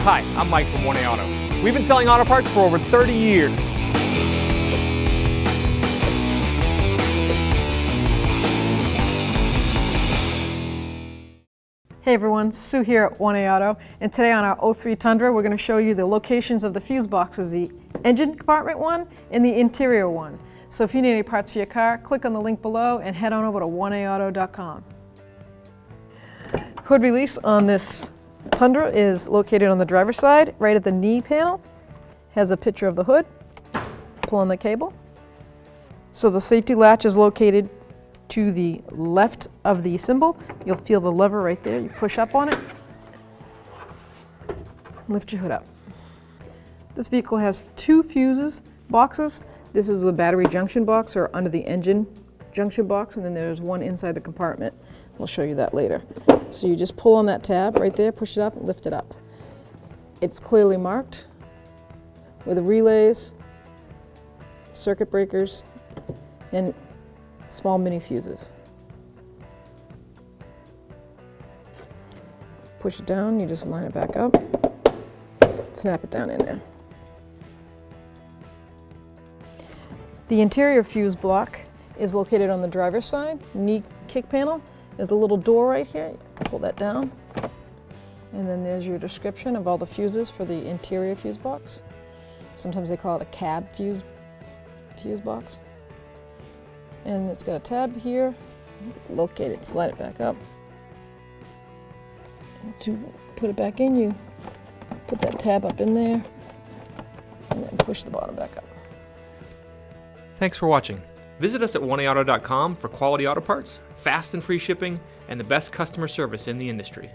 Hi, I'm Mike from 1A Auto. We've been selling auto parts for over 30 years. Hey everyone, Sue here at 1A Auto, and today on our 03 Tundra we're going to show you the locations of the fuse boxes, the engine compartment one and the interior one. So if you need any parts for your car, click on the link below and head on over to 1aauto.com. Hood release on this Tundra is located on the driver's side, right at the knee panel. Has a picture of the hood. Pull on the cable. So the safety latch is located to the left of the symbol. You'll feel the lever right there. You push up on it, lift your hood up. This vehicle has two fuses boxes. This is the battery junction box or under the engine junction box, and then there's one inside the compartment. We'll show you that later. So you just pull on that tab right there, push it up, and lift it up. It's clearly marked with the relays, circuit breakers, and small mini fuses. Push it down, you just line it back up, snap it down in there. The interior fuse block is located on the driver's side, knee kick panel. There's a little door right here, pull that down, and then there's your description of all the fuses for the interior fuse box. Sometimes they call it a cab fuse box. And it's got a tab here, locate it, slide it back up. And to put it back in, you put that tab up in there, and then push the bottom back up. Thanks for watching. Visit us at 1aauto.com for quality auto parts, fast and free shipping, and the best customer service in the industry.